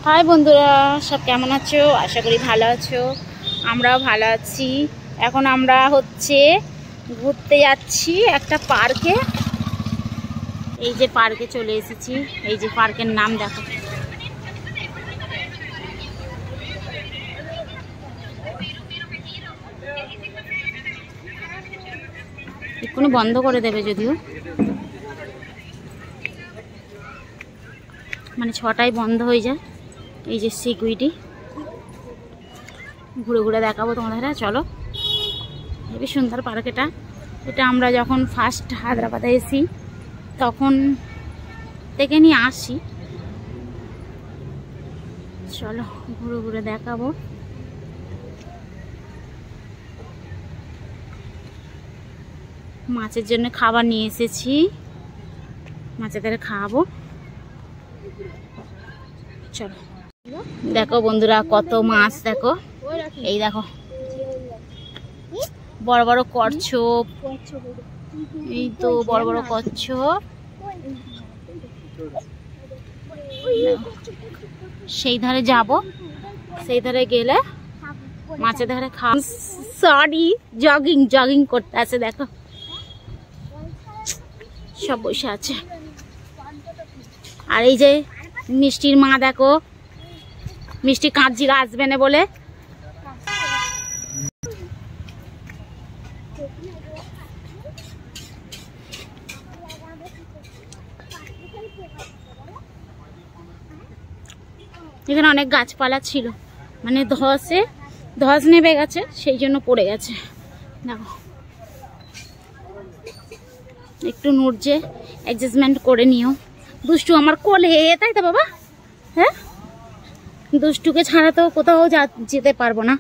High বন্ধুরা, সব কেমন আছো? আশা করি ভালো আছো। আমরাও ভালো আছি। এখন আমরা ঘুরতে যাচ্ছি একটা পার্কে। এই যে পার্কে চলে এসেছি। এই যে পার্কের নাম দেখো। এক্ষুনি বন্ধ করে দেবে, যদিও মানে 6টায় বন্ধ হয়ে যায়। এই যে সিকিউরিটি, ঘুরে ঘুরে দেখাবো তোমাদের। চলো, হেবি সুন্দর পার্ক এটা। এটা আমরা যখন ফার্স্ট হায়দ্রাবাদে এসি তখন থেকে নিয়ে আসি। চলো ঘুরে ঘুরে দেখাবো। মাছের জন্য খাবার নিয়ে এসেছি, মাছেদের খাওয়াবো। চলো দেখো বন্ধুরা, কত মাছ দেখো। এই দেখো বড় বড় কচ্ছপ, এই তো বড় বড় কচ্ছপ। সেই ধারে যাব, সেই ধারে গেলে মাছের ধারে খাওয়া। সরি, জগিং করতে আছে। দেখো সব বসে আছে। আর এই যে মিষ্টির মা দেখো, মিষ্টি কাঁদছিল আসবে না বলে। এখানে অনেক গাছপালা ছিল, মানে ধস নেমে গেছে, সেই জন্য পড়ে গেছে। দেখো একটু নড়ছে, অ্যাডজাস্টমেন্ট করে নিও। দুষ্টু আমার কোলে, তাই তো বাবা? হ্যাঁ, দুষ্টুকে ছাড়া তো কোথাও যেতে পারবো না।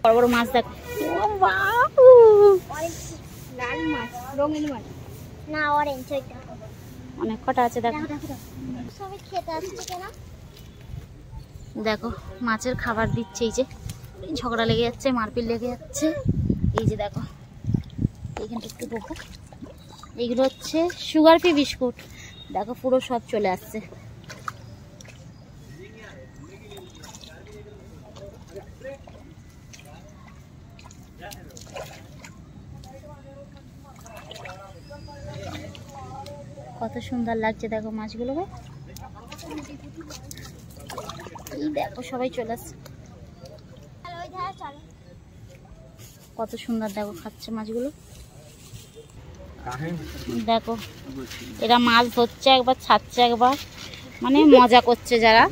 বড় বড় মাছ দেখো। অনেক কটা আছে দেখো। দেখো মাছের খাবার দিচ্ছে। এই যে ঝগড়া লেগে যাচ্ছে, মারপিট লেগে যাচ্ছে। এই যে দেখো এইখানটা একটু দেখো, এইগুলো হচ্ছে সুগার ফ্রি বিস্কুট। দেখো পুরো সব চলে আসছে। কত সুন্দর লাগছে দেখো মাছগুলোকে। এই দেখো সবাই চলে আসছে, কত সুন্দর দেখো খাচ্ছে মাছগুলো। দেখো এরা মাছ ধরছে একবার, ছাড়ছে একবার, মানে মজা করছে যারা।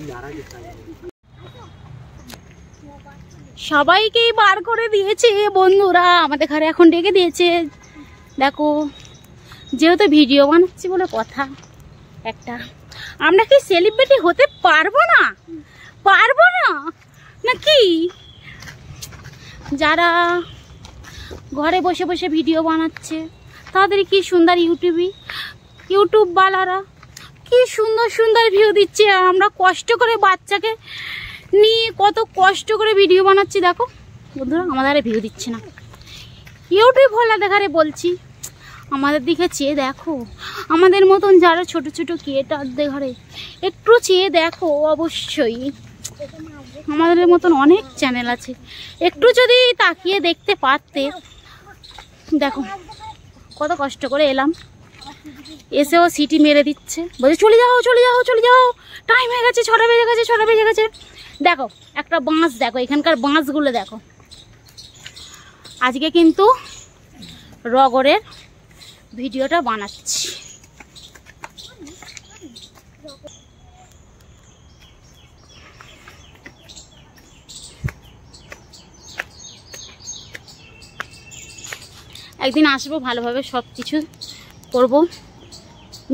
সবাইকেই বার করে দিয়েছে বন্ধুরা, আমাদের ঘরে এখন ডেকে দিয়েছে। দেখো যেহেতু ভিডিও বানাচ্ছি বলে কথা একটা, আমরা কি সেলিব্রিটি হতে পারবো না নাকি? যারা ঘরে বসে বসে ভিডিও বানাচ্ছে তাদের কি সুন্দর ইউটিউব বালারা কি সুন্দর সুন্দর ভিউ দিচ্ছে। আর আমরা কষ্ট করে বাচ্চাকে নিয়ে কত কষ্ট করে ভিডিও বানাচ্ছি। দেখো বন্ধুরা আমাদের ভিউ দিচ্ছে না। ইউটিউব হলে দেখারে বলছি, আমাদের দিকে চেয়ে দেখো। আমাদের মতন যারা ছোট ছোট ক্রিয়েটারদের ঘরে একটু চেয়ে দেখো। অবশ্যই আমাদের মতন অনেক চ্যানেল আছে, একটু যদি তাকিয়ে দেখতে পারতে। দেখো কত কষ্ট করে এলাম, এসেও সিটি মেরে দিচ্ছে, বলছে চলে যাও, টাইম হয়ে গেছে, 6টা বেজে গেছে। দেখো একটা বাঁশ দেখো, এখানকার বাঁশগুলো দেখো। আজকে কিন্তু রগরের ভিডিওটা বানাচ্ছি। একদিন আসবো, ভালোভাবে সব কিছু করবো।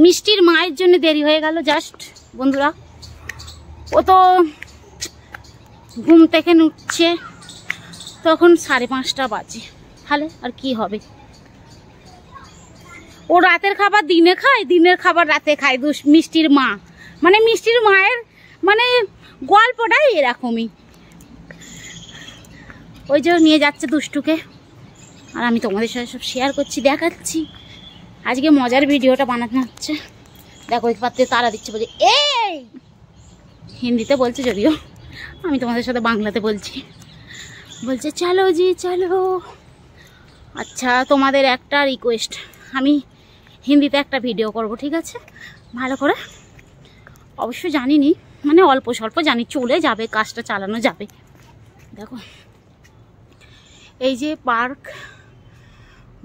মিষ্টির মায়ের জন্য দেরি হয়ে গেল জাস্ট বন্ধুরা। ও তো ঘুম থেকে উঠছে তখন 5:30 বাজে, তাহলে আর কি হবে? ও রাতের খাবার দিনে খায়, দিনের খাবার রাতে খায়। মিষ্টির মা মানে মিষ্টির মায়ের মানে গল্পটাই এরকমই। ওই যে নিয়ে যাচ্ছে দুষ্টুকে, আর আমি তোমাদের সাথে সব শেয়ার করছি, দেখাচ্ছি। আজকে মজার ভিডিওটা বানানো হচ্ছে। দেখো ওই পাত্রে তারা দিচ্ছে, বলছে এই, হিন্দিতে বলছে যদিও, আমি তোমাদের সাথে বাংলাতে বলছি। বলছে চলো জি চলো। আচ্ছা, তোমাদের একটা রিকোয়েস্ট, আমি হিন্দিতে একটা ভিডিও করব, ঠিক আছে? ভালো করে, অবশ্য জানিনি, মানে অল্প স্বল্প জানি, চলে যাবে, কাজটা চালানো যাবে। দেখো এই যে পার্ক,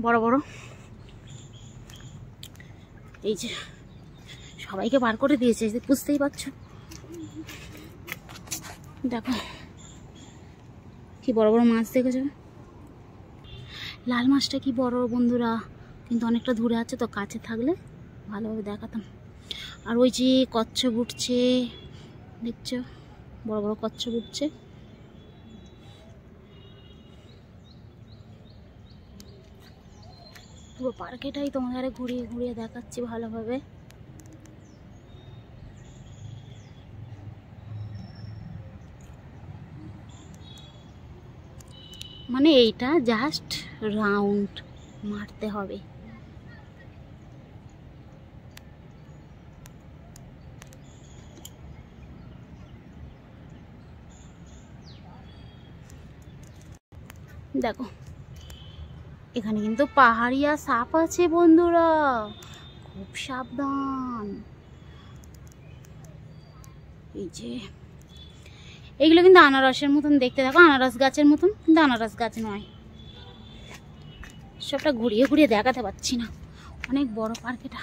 বড় বড়, এই যে সবাইকে বার করে দিয়েছে, বুঝতেই পারছো। দেখো কি বড় বড় মাছ দেখেছো, লাল মাছটা কি বড় বন্ধুরা, কিন্তু অনেকটা দূরে আছে তো, কাছে থাকলে ভালোভাবে দেখাতাম। আর ওই যে কচ্ছপ উঠছে, দেখছো বড় বড় কচ্ছপ উঠছে। পুরো পার্কেটাই তোমাদের ঘুরিয়ে ঘুরিয়ে দেখাচ্ছি ভালোভাবে। মানে এইটা জাস্ট রাউন্ড মারতে হবে। দেখো এখানে কিন্তু পাহাড়িয়া সাপ আছে বন্ধুরা, খুব সাবধান। এই যে এগুলো কিন্তু আনারসের মতন দেখতে, দেখো আনারস গাছের মতন, কিন্তু আনারস গাছ নয়। সবটা ঘুরিয়ে ঘুরিয়ে দেখাতে পারছি না, অনেক বড় পার্ক এটা।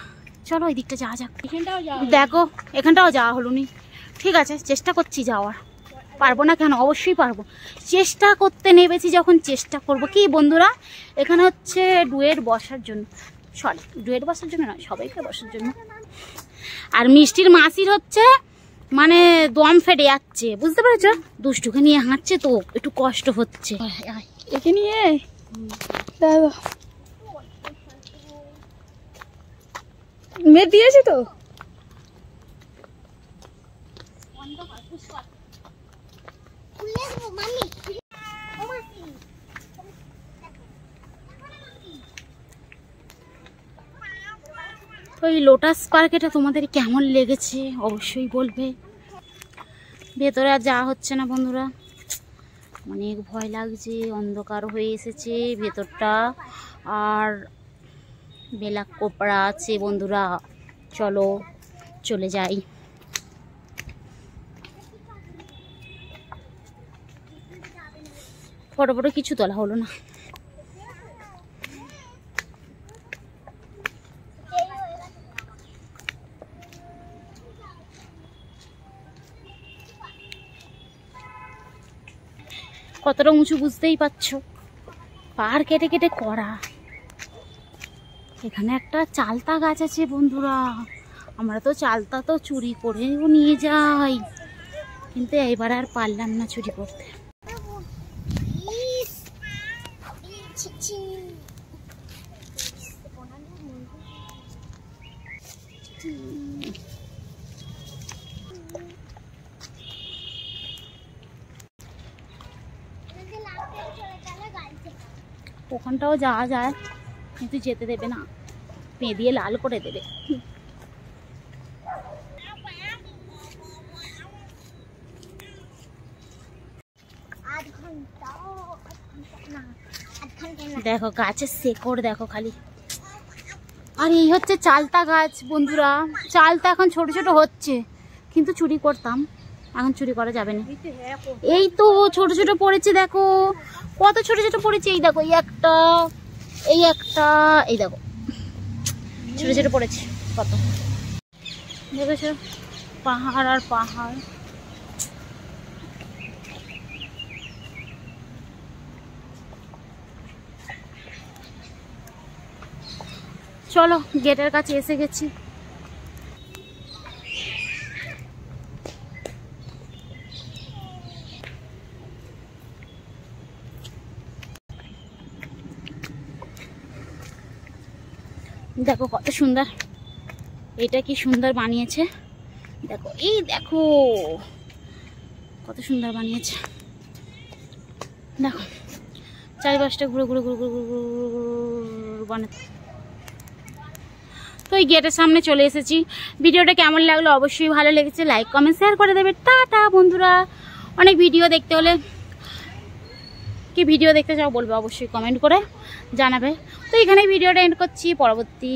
চলো ওই দিকটা যাওয়া যাক। দেখো এখানটাও যাওয়া হলো নি, ঠিক আছে চেষ্টা করছি যাওয়ার, পারবো না কেন, অবশ্যই পারবো। চেষ্টা করতে নেমেছি যখন, চেষ্টা করব। কি বন্ধুরা, এখানে হচ্ছে ডুয়েট বসার জন্য, সরি ডুয়েট বসার জন্য নয়, সবাইকে বসার জন্য। আর মিষ্টির মাসির হচ্ছে মানে দম ফেটে যাচ্ছে, বুঝতে পেরেছো, দুষ্টুকে নিয়ে হাঁটছে তো একটু কষ্ট হচ্ছে। একে নিয়ে মেয়ে দিয়েছে তো, তো এই লোটাস পার্ক এটা তোমাদের কেমন লেগেছে অবশ্যই বলবে। ভেতরে আর যাওয়া হচ্ছে না বন্ধুরা, অনেক ভয় লাগছে, অন্ধকার হয়ে এসেছে ভেতরটা, আর বেলা কোপড়া আছে বন্ধুরা। চলো চলে যাই। ফটো ফটো কিছু তোলা হলো না। কতটা উঁচু বুঝতেই পারছো, পাহাড় কেটে কেটে করা। এখানে একটা চালতা গাছ আছে বন্ধুরা, আমরা তো চালতা তো চুরি করেও নিয়ে যাই, কিন্তু এবার আর পারলাম না চুরি করতে। ওখানটাও যাওয়া যায়, কিন্তু যেতে দেবে না, পেঁ দিয়ে লাল করে দেবে। দেখো গাছের শেকড় দেখো খালি। আর এই হচ্ছে চালতা গাছ বন্ধুরা, চালতা এখন ছোট ছোট হচ্ছে, কিন্তু চুরি করতাম, এখন চুরি করা যাবে না। এই তো ছোট ছোট পড়েছে, দেখো কত ছোট ছোট পড়েছে। এই দেখো এই একটা, এই একটা, এই দেখো ছোট ছোট পড়েছে কত, দেখেছো পাহাড় আর পাহাড়। চলো গেটের কাছে এসে গেছি। দেখো কত সুন্দর, এটা কি সুন্দর বানিয়েছে, দেখো এই দেখো কত সুন্দর বানিয়েছে। দেখো চারিপাশটা ঘুরে ঘুরে ঘুরে ঘুরে ঘুরে বানাতে। তো এই গেটের সামনে চলে এসেছি। ভিডিওটা কেমন লাগলো অবশ্যই ভালো লেগেছে লাইক কমেন্ট শেয়ার করে দেবে। টাটা বন্ধুরা। অনেক ভিডিও দেখতে হলে কি ভিডিও দেখতে চাও বলবে অবশ্যই কমেন্ট করে জানাবে। তো এখানেই ভিডিওটা এন্ড করছি। পরবর্তী